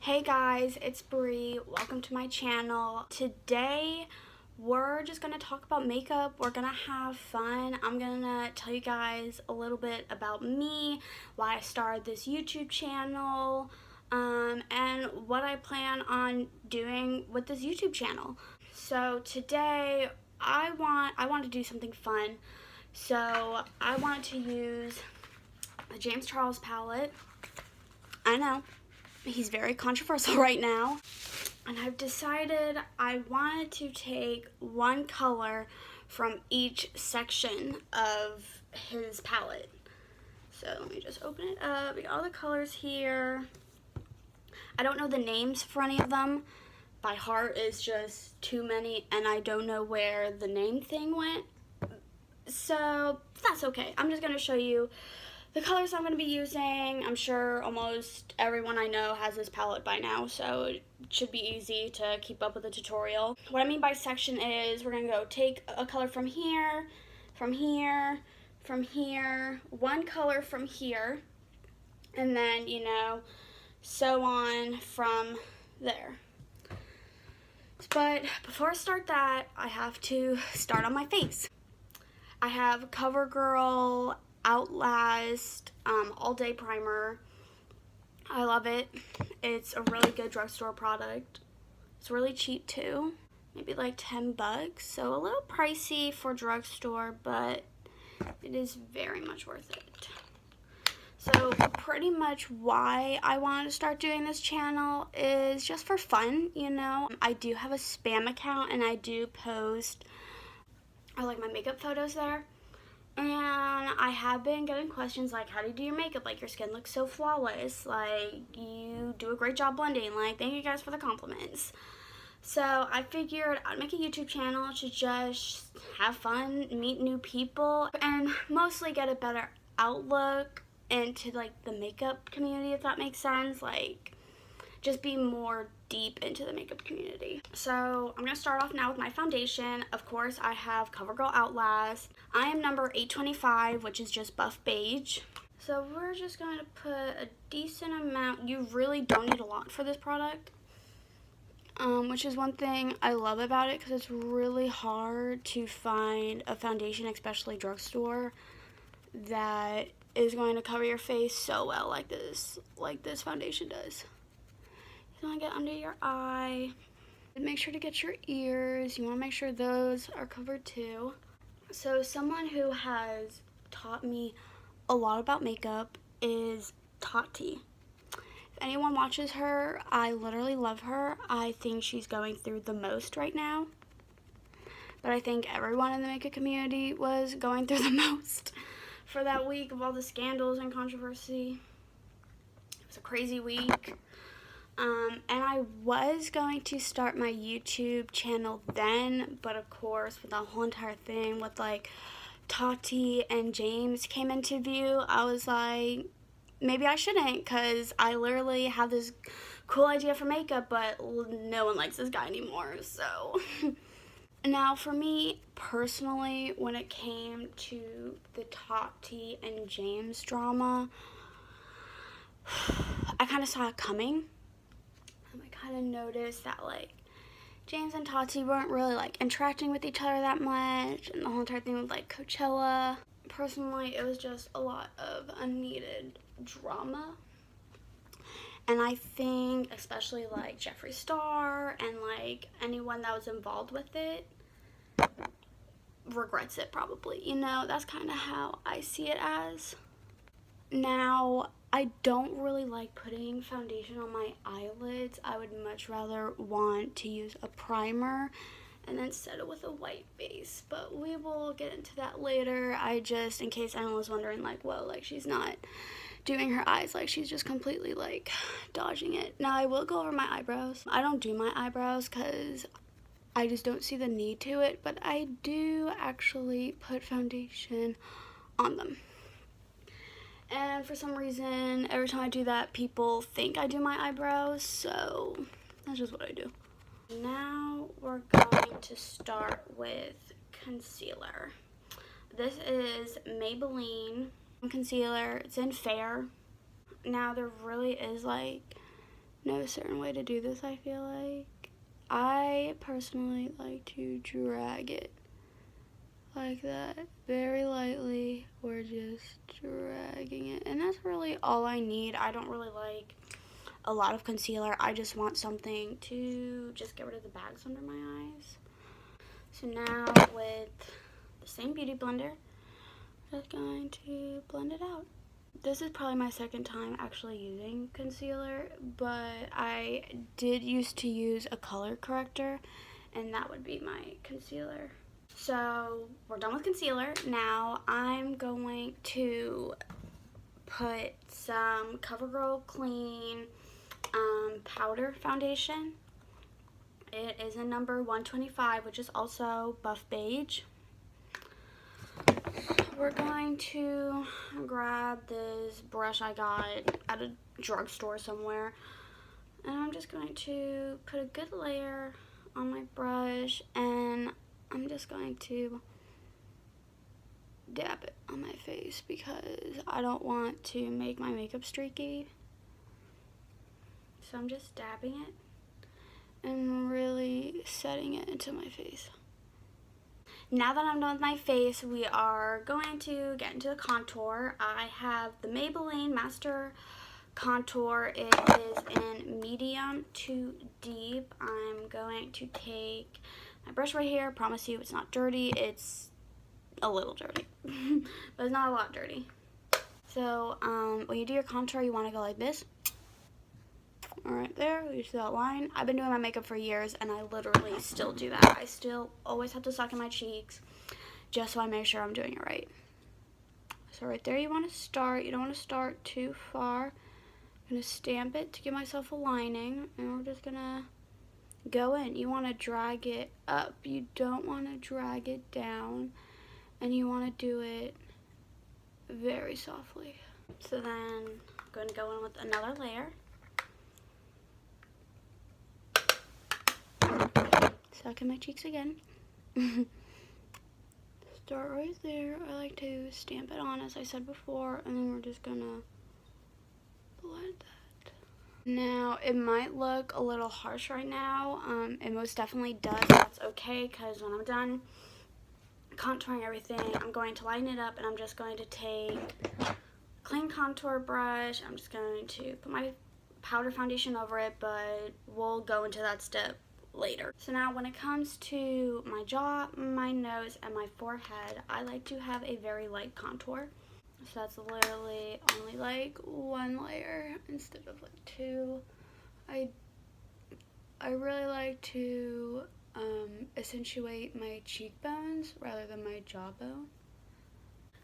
Hey guys, it's Bree. Welcome to my channel. Today we're just gonna talk about makeup. We're gonna have fun. I'm gonna tell you guys a little bit about me, why I started this YouTube channel, and what I plan on doing with this YouTube channel. So today I want to do something fun. So I wanted to use the James Charles palette. I know, he's very controversial right now. And I've decided I wanted to take one color from each section of his palette. So let me just open it up. We got all the colors here. I don't know the names for any of them. By heart is just too many, and I don't know where the name thing went. So that's okay. I'm just going to show you the colors I'm going to be using. I'm sure almost everyone I know has this palette by now, so it should be easy to keep up with the tutorial. What I mean by section is we're going to go take a color from here, from here, from here, one color from here, and then, you know, so on from there. But before I start that, I have to start on my face. I have CoverGirl Outlast All Day Primer. I love it. It's a really good drugstore product. It's really cheap too. Maybe like 10 bucks. So a little pricey for drugstore, but it is very much worth it. So pretty much why I wanted to start doing this channel is just for fun, you know. I do have a spam account and I do post like my makeup photos there. And I have been getting questions like, how do you do your makeup? Like, your skin looks so flawless. Like, you do a great job blending. Like, thank you guys for the compliments. So I figured I'd make a YouTube channel to just have fun, meet new people, and mostly get a better outlook into, like, the makeup community, if that makes sense. Like, just be more deep into the makeup community. So I'm going to start off now with my foundation. Of course, I have CoverGirl Outlast. I am number 825, which is just buff beige. So we're just going to put a decent amount. You really don't need a lot for this product, which is one thing I love about it, because it's really hard to find a foundation, especially drugstore, that is going to cover your face so well like this foundation does. You want to get under your eye. Make sure to get your ears. You want to make sure those are covered too. So someone who has taught me a lot about makeup is Tati. If anyone watches her, I literally love her. I think she's going through the most right now. But I think everyone in the makeup community was going through the most for that week of all the scandals and controversy. It was a crazy week. And I was going to start my YouTube channel then, but of course with that whole entire thing with like Tati and James came into view, I was like, maybe I shouldn't, because I literally have this cool idea for makeup, but no one likes this guy anymore, so. Now for me personally, when it came to the Tati and James drama, I kind of saw it coming. I kind of noticed that like James and Tati weren't really like interacting with each other that much, and the whole entire thing with like Coachella. Personally, it was just a lot of unneeded drama. And I think especially like Jeffree Star and like anyone that was involved with it regrets it probably. You know, that's kind of how I see it as. Now, I don't really like putting foundation on my eyelids. I would much rather want to use a primer and then set it with a white base, but we will get into that later. I just, in case anyone was wondering, like, whoa, like she's not doing her eyes, like she's just completely like dodging it. Now I will go over my eyebrows. I don't do my eyebrows because I just don't see the need to it, but I do actually put foundation on them. And for some reason, every time I do that, people think I do my eyebrows, so that's just what I do. Now we're going to start with concealer. This is Maybelline concealer. It's in Fair. Now there really is like no certain way to do this, I feel like. I personally like to drag it like that, very lightly. We're just dragging it, and that's really all I need. I don't really like a lot of concealer. I just want something to just get rid of the bags under my eyes. So now with the same beauty blender, I'm just going to blend it out. This is probably my second time actually using concealer, but I did used to use a color corrector, and that would be my concealer. So we're done with concealer. Now I'm going to put some CoverGirl Clean powder foundation. It is in number 125, which is also buff beige. We're going to grab this brush I got at a drugstore somewhere, and I'm just going to put a good layer on my brush, and I'm just going to dab it on my face because I don't want to make my makeup streaky. So I'm just dabbing it and really setting it into my face. Now that I'm done with my face, we are going to get into the contour. I have the Maybelline Master Contour. It is in medium to deep. I'm going to take my brush right here. I promise you it's not dirty. It's a little dirty, but it's not a lot dirty. So when you do your contour, you want to go like this. All right there, you see that line? I've been doing my makeup for years, and I literally still do that. I still always have to suck in my cheeks just so I make sure I'm doing it right. So right there you want to start. You don't want to start too far. I'm going to stamp it to give myself a lining, and we're just going to go in. You want to drag it up. You don't want to drag it down, and you want to do it very softly. So then I'm going to go in with another layer. Suck in my cheeks again. Start right there. I like to stamp it on, as I said before, and then we're just gonna blend that. Now, it might look a little harsh right now. It most definitely does. That's okay, because when I'm done contouring everything, I'm going to lighten it up, and I'm just going to take a clean contour brush. I'm just going to put my powder foundation over it, but we'll go into that step later. So now when it comes to my jaw, my nose, and my forehead, I like to have a very light contour. So that's literally only like one layer instead of like two. I really like to accentuate my cheekbones rather than my jawbone.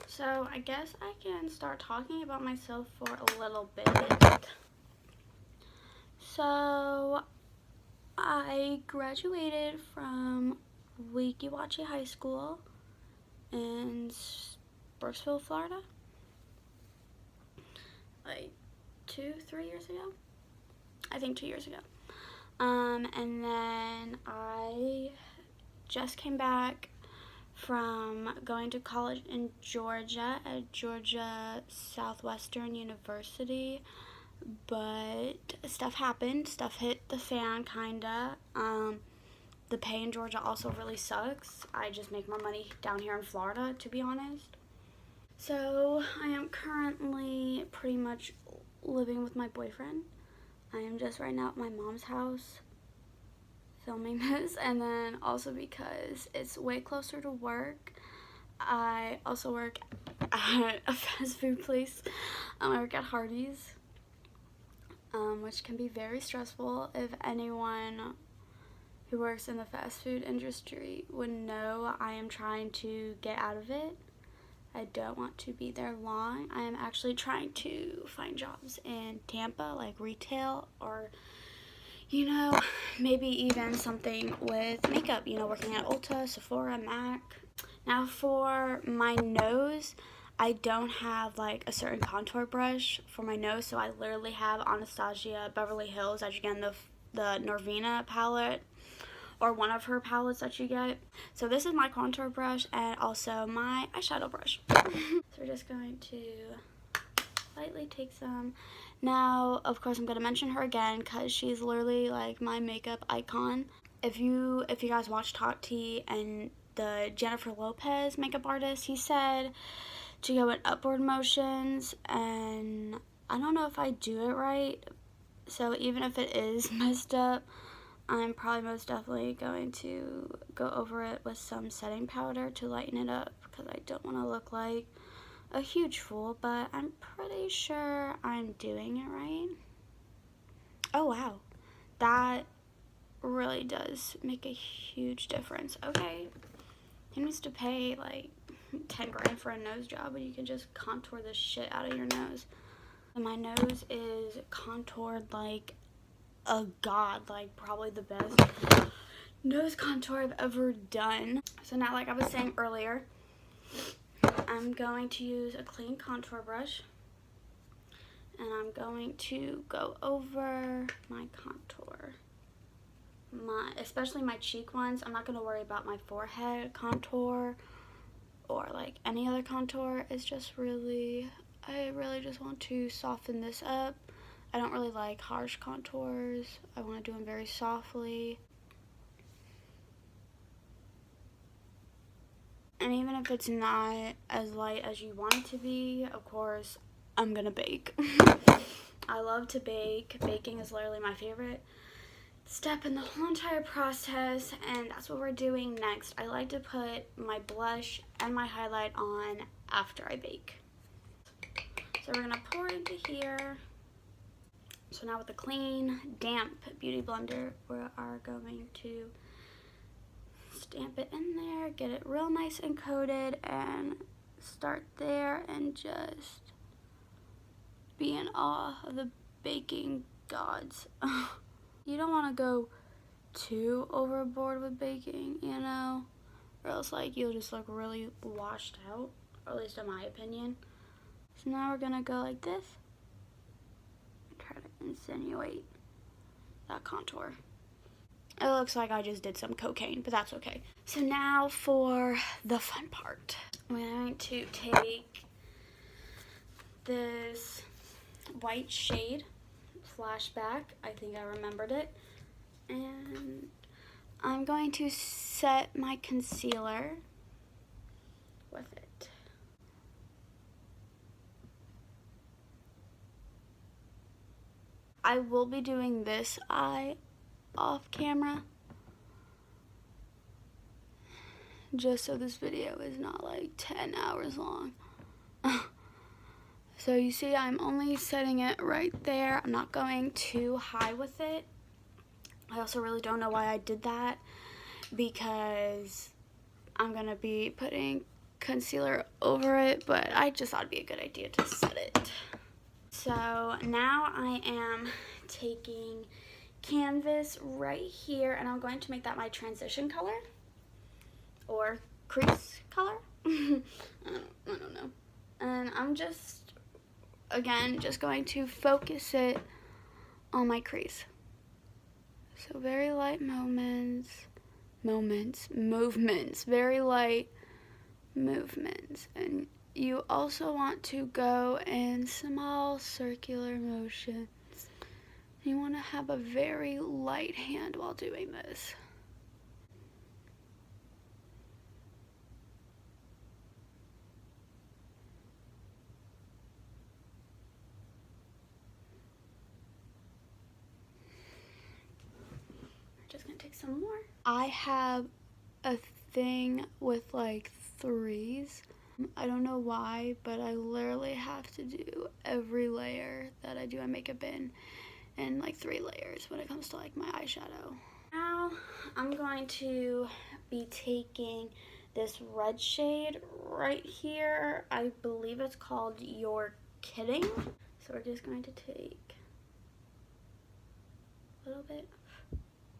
So I guess I can start talking about myself for a little bit. So I graduated from Weeki Wachee High School in Brooksville, Florida, like 2-3 years ago. I think 2 years ago. And then I just came back from going to college in Georgia at Georgia Southwestern University. But stuff happened. Stuff hit the fan, kinda. The pay in Georgia also really sucks. I just make more money down here in Florida, to be honest. So I am currently pretty much living with my boyfriend. I am just right now at my mom's house filming this, and then also because it's way closer to work. I also work at a fast food place. I work at Hardee's. Which can be very stressful. If anyone who works in the fast food industry would know, I am trying to get out of it. I don't want to be there long. I am actually trying to find jobs in Tampa, like retail, or, you know, maybe even something with makeup, you know, working at Ulta, Sephora, MAC. Now for my nose, I don't have like a certain contour brush for my nose, so I literally have Anastasia Beverly Hills that you get in the Norvina palette, or one of her palettes that you get. So this is my contour brush and also my eyeshadow brush. So we're just going to lightly take some. Now, of course, I'm going to mention her again because she's literally like my makeup icon. If you guys watch Tati and the Jennifer Lopez makeup artist, he said to go in upward motions, and I don't know if I do it right. So even if it is messed up, I'm probably most definitely going to go over it with some setting powder to lighten it up because I don't want to look like a huge fool, but I'm pretty sure I'm doing it right. Oh wow, that really does make a huge difference. Okay, he needs to pay like 10 grand for a nose job, but you can just contour the shit out of your nose. And my nose is contoured like a god, like probably the best nose contour I've ever done. So now, like I was saying earlier, I'm going to use a clean contour brush and I'm going to go over my contour, especially my cheek ones. I'm not going to worry about my forehead contour or like any other contour. It's just I really just want to soften this up. I don't really like harsh contours. I want to do them very softly. And even if it's not as light as you want it to be, of course, I'm gonna bake. I love to bake. Baking is literally my favorite step in the whole entire process, and that's what we're doing next. I like to put my blush and my highlight on after I bake. So we're gonna pour into here. So now with the clean, damp beauty blender, we are going to stamp it in there, get it real nice and coated, and start there and just be in awe of the baking gods. You don't want to go too overboard with baking, you know, or else like you'll just look really washed out, or at least in my opinion. So now we're gonna go like this and try to insinuate that contour. It looks like I just did some cocaine, but that's okay. So now for the fun part. I'm going to take this white shade, Flashback, I think I remembered it, and I'm going to set my concealer with it. I will be doing this eye off camera, just so this video is not like 10 hours long. So you see, I'm only setting it right there. I'm not going too high with it. I also really don't know why I did that, because I'm gonna be putting concealer over it, but I just thought it'd be a good idea to set it. So now I am taking canvas right here, and I'm going to make that my transition color or crease color. I don't know. And I'm just, again, just going to focus it on my crease. So very light movements, very light movements. And you also want to go in small circular motions. You want to have a very light hand while doing this. I'm just gonna take some more. I have a thing with like threes. I don't know why, but I literally have to do every layer that I do my makeup in like 3 layers when it comes to like my eyeshadow. Now I'm going to be taking this red shade right here. I believe it's called You're Kidding. So we're just going to take a little bit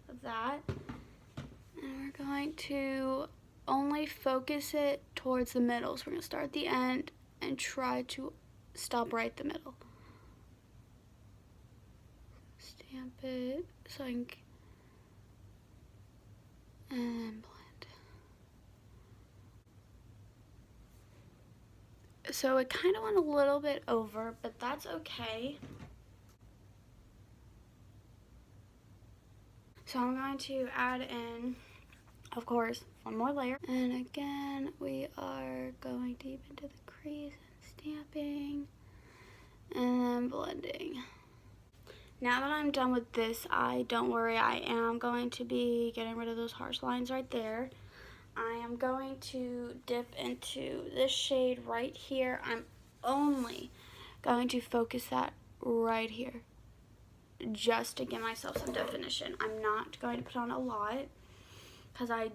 of that, and we're going to only focus it towards the middle. So we're going to start at the end and try to stop right the middle. Stamp it so I can, and blend. So it kind of went a little bit over, but that's okay. So I'm going to add in, of course, one more layer. And again, we are going deep into the crease and stamping and then blending. Now that I'm done with this eye, don't worry, I am going to be getting rid of those harsh lines right there. I am going to dip into this shade right here. I'm only going to focus that right here, just to give myself some definition. I'm not going to put on a lot because I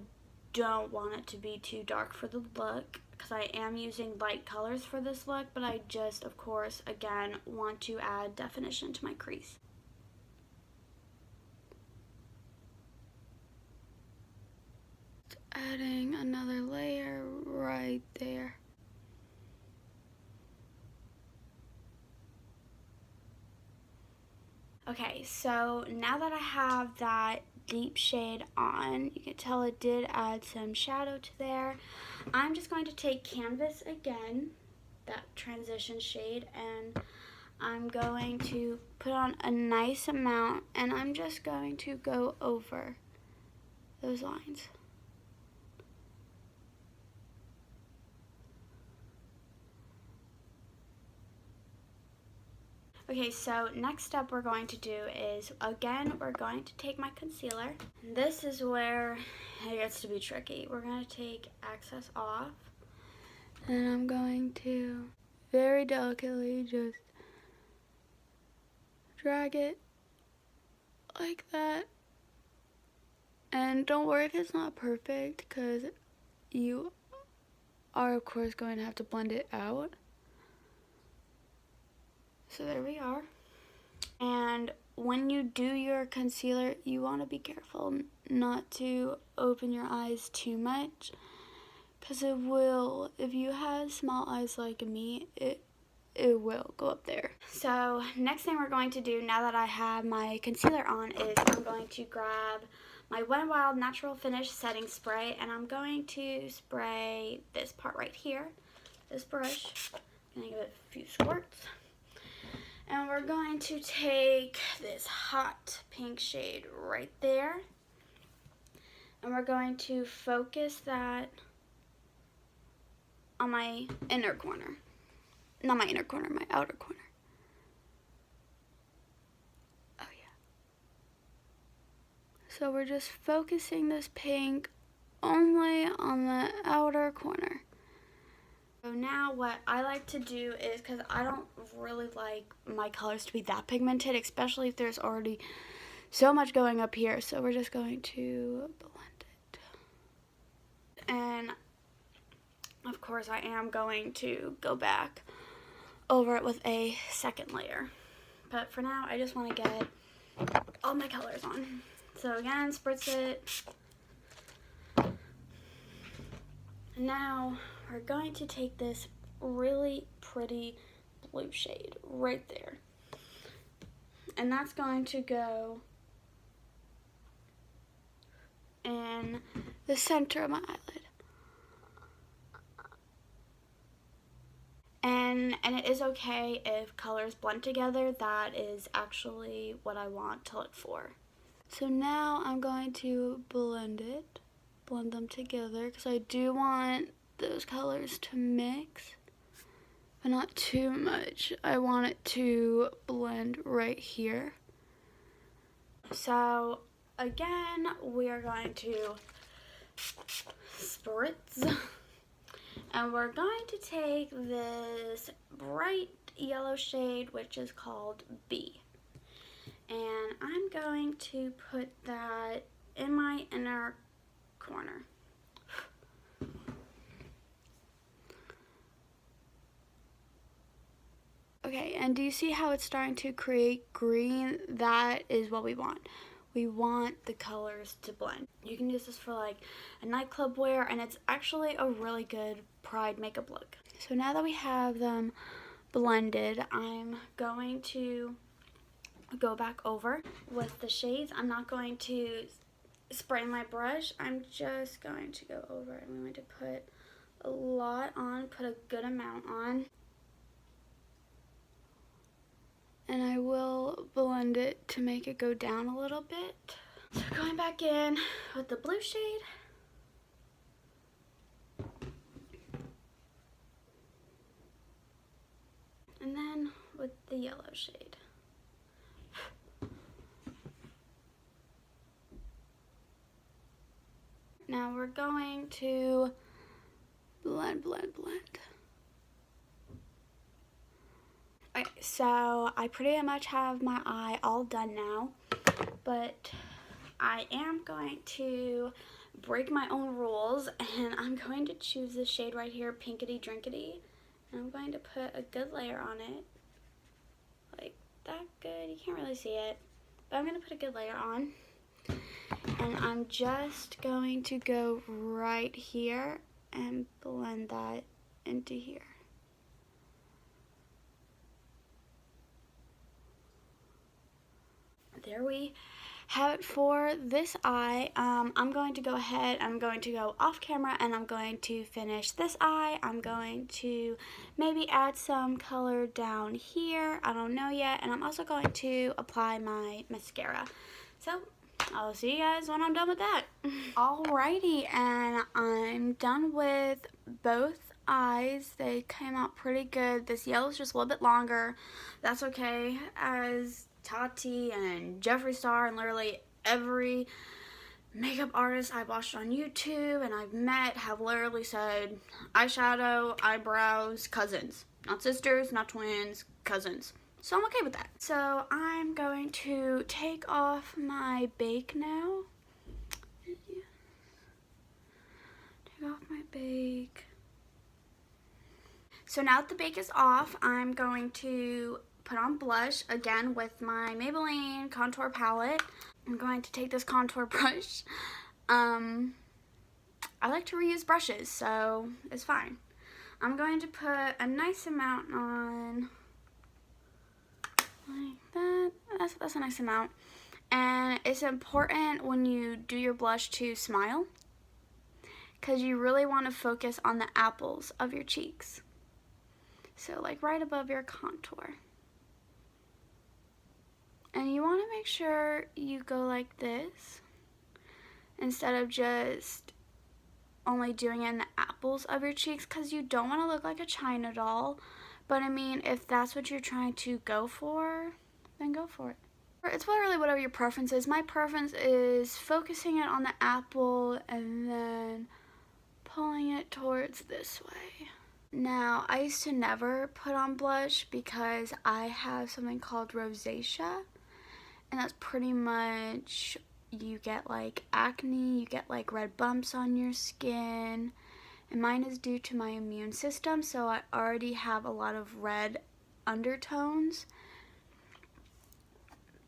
don't want it to be too dark for the look, because I am using light colors for this look, but I just, of course, again, want to add definition to my crease. Adding another layer right there. Okay, so now that I have that deep shade on, you can tell it did add some shadow to there. I'm just going to take Canvas again, that transition shade, and I'm going to put on a nice amount, and I'm just going to go over those lines. Okay, so next step we're going to do is, again, we're going to take my concealer. This is where it gets to be tricky. We're going to take excess off, and I'm going to very delicately just drag it like that. And don't worry if it's not perfect, because you are, of course, going to have to blend it out. So there we are. And when you do your concealer, you want to be careful not to open your eyes too much, because it will, if you have small eyes like me, it will go up there. So next thing we're going to do, now that I have my concealer on, is I'm going to grab my Wet n Wild Natural Finish Setting Spray, and I'm going to spray this part right here, this brush. I'm going to give it a few squirts. And we're going to take this hot pink shade right there, and we're going to focus that on my inner corner. Not my inner corner, my outer corner. Oh yeah. So we're just focusing this pink only on the outer corner. So now what I like to do is, because I don't really like my colors to be that pigmented, especially if there's already so much going up here, so we're just going to blend it. And of course I am going to go back over it with a second layer. But for now, I just want to get all my colors on. So again, spritz it. And now we're going to take this really pretty blue shade right there. And that's going to go in the center of my eyelid. And it is okay if colors blend together. That is actually what I want to look for. So now I'm going to blend them together, because I do want those colors to mix, but not too much. I want it to blend right here. So again, we are going to spritz, and we're going to take this bright yellow shade, which is called B. And I'm going to put that in my inner corner. Okay, and do you see how it's starting to create green? That is what we want. We want the colors to blend. You can use this for like a nightclub wear, and it's actually a really good Pride makeup look. So now that we have them blended, I'm going to go back over with the shades. I'm not going to spray my brush. I'm just going to go over, and I'm going to put a lot on, put a good amount on. And I will blend it to make it go down a little bit. So going back in with the blue shade. And then with the yellow shade. Now we're going to blend. Okay, so I pretty much have my eye all done now, but I am going to break my own rules, and I'm going to choose this shade right here, Pinkity Drinkity, and I'm going to put a good layer on it, like that good. You can't really see it, but I'm going to put a good layer on, and I'm just going to go right here and blend that into here. There we have it for this eye. I'm going to go ahead, I'm going to go off camera, and I'm going to finish this eye. I'm going to maybe add some color down here, I don't know yet, and I'm also going to apply my mascara. So I'll see you guys when I'm done with that. Alrighty, and I'm done with both eyes. They came out pretty good. This yellow's just a little bit longer. That's okay, as Tati and Jeffree Star and literally every makeup artist I've watched on YouTube and I've met have literally said eyeshadow, eyebrows, cousins. Not sisters, not twins, cousins. So I'm okay with that. So I'm going to take off my bake now. Take off my bake. So now that the bake is off, I'm going to put on blush again with my Maybelline contour palette. I'm going to take this contour brush. I like to reuse brushes, so it's fine. I'm going to put a nice amount on, like that. That's a nice amount. And it's important when you do your blush to smile, because you really want to focus on the apples of your cheeks. So like right above your contour. And you want to make sure you go like this instead of just only doing it in the apples of your cheeks, because you don't want to look like a China doll. But I mean, if that's what you're trying to go for, then go for it. It's really whatever your preference is. My preference is focusing it on the apple and then pulling it towards this way. Now, I used to never put on blush because I have something called rosacea, and that's pretty much, you get like acne, you get like red bumps on your skin, and mine is due to my immune system, so I already have a lot of red undertones.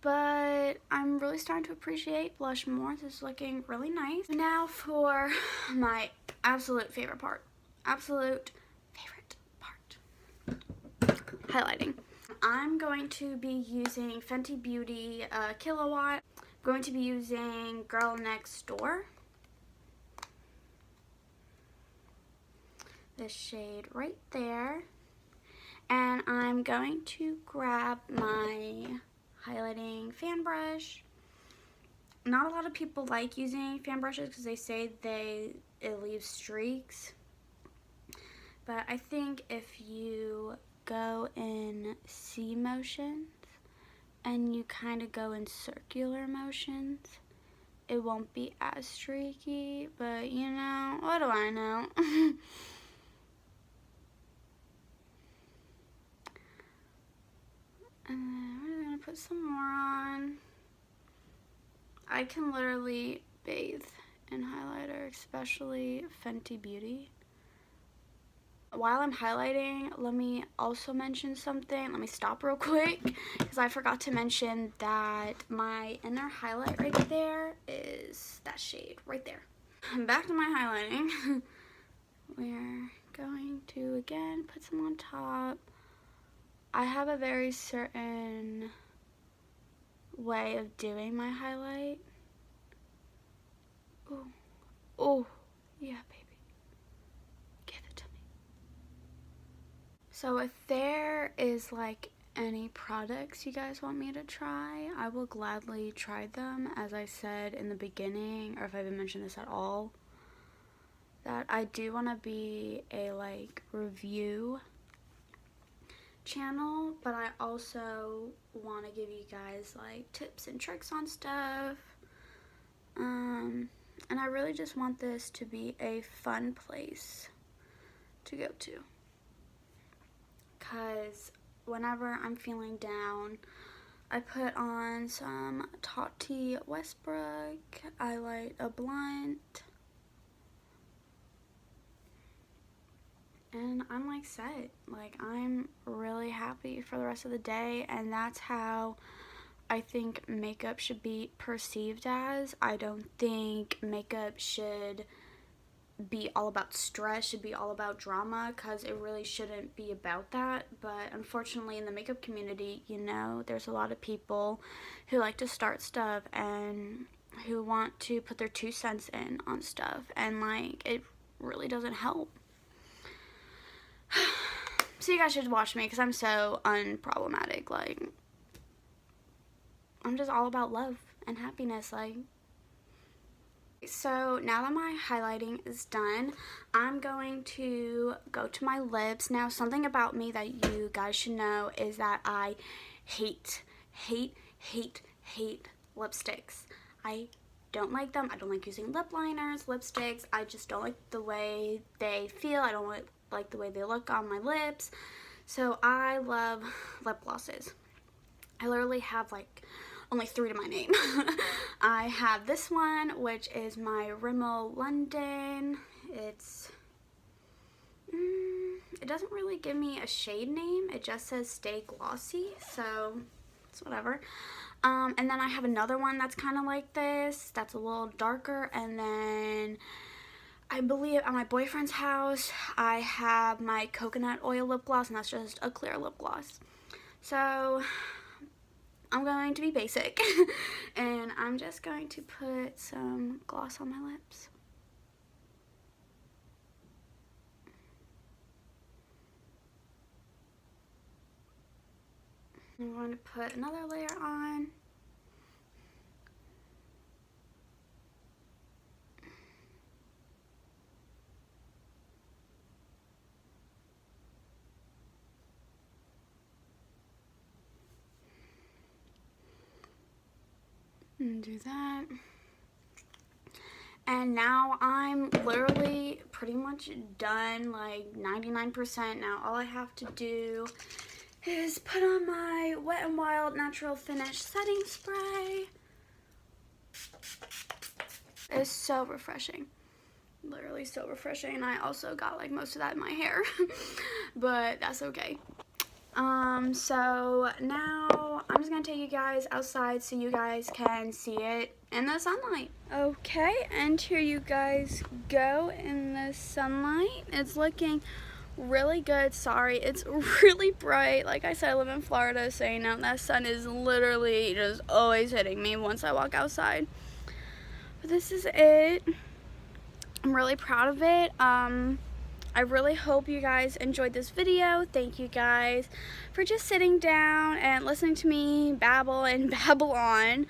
But I'm really starting to appreciate blush more. This is looking really nice. Now for my absolute favorite part. Highlighting. I'm going to be using Fenty Beauty Killawatt. I'm going to be using Girl Next Door. This shade right there. And I'm going to grab my highlighting fan brush. Not a lot of people like using fan brushes because they say it leaves streaks. But I think if you go in C motions and you kind of go in circular motions, it won't be as streaky, but you know, what do I know? And then we're gonna put some more on. I can literally bathe in highlighter, especially Fenty Beauty. While I'm highlighting, let me also mention something. Let me stop real quick, because I forgot to mention that my inner highlight right there is that shade right there. Back to my highlighting. We're going to, again, put some on top. I have a very certain way of doing my highlight. Oh, oh, yeah, baby. Give it to me. So if there is like any products you guys want me to try, I will gladly try them. As I said in the beginning, or if I haven't mentioned this at all, that I do want to be a like review channel, but I also want to give you guys like tips and tricks on stuff. And I really just want this to be a fun place to go to, because whenever I'm feeling down, I put on some Tati Westbrook, I light a blunt, and I'm like set. Like, I'm really happy for the rest of the day, and that's how I think makeup should be perceived as. I don't think makeup should be all about stress, should be all about drama, because it really shouldn't be about that. But unfortunately, in the makeup community, you know, there's a lot of people who like to start stuff and who want to put their 2 cents in on stuff, and like, it really doesn't help. So you guys should watch me, because I'm so unproblematic. Like, I'm just all about love and happiness. Like, so now that my highlighting is done, I'm going to go to my lips. Now, something about me that you guys should know is that I hate lipsticks. I don't like them. I don't like using lip liners, lipsticks. I just don't like the way they feel. I don't like the way they look on my lips. So I love lip glosses. I literally have like only 3 to my name. I have this one, which is my Rimmel London. It doesn't really give me a shade name. It just says Stay Glossy, so it's whatever. And then I have another one that's kind of like this, that's a little darker. And then I believe at my boyfriend's house, I have my coconut oil lip gloss, and that's just a clear lip gloss. So I'm going to be basic, and I'm just going to put some gloss on my lips. I'm going to put another layer on. And do that. And now I'm literally pretty much done, like 99%. Now all I have to do is put on my Wet n Wild Natural Finish Setting Spray. It's so refreshing. Literally so refreshing. And I also got like most of that in my hair. But that's okay. So now I'm just gonna take you guys outside so you guys can see it in the sunlight. Okay, and here you guys go in the sunlight. It's looking really good. Sorry, it's really bright. Like I said, I live in Florida, so you know that sun is literally just always hitting me once I walk outside. But this is it. I'm really proud of it. I really hope you guys enjoyed this video. Thank you guys for just sitting down and listening to me babble and babble on.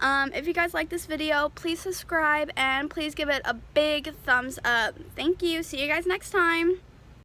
If you guys like this video, please subscribe and please give it a big thumbs up. Thank you. See you guys next time.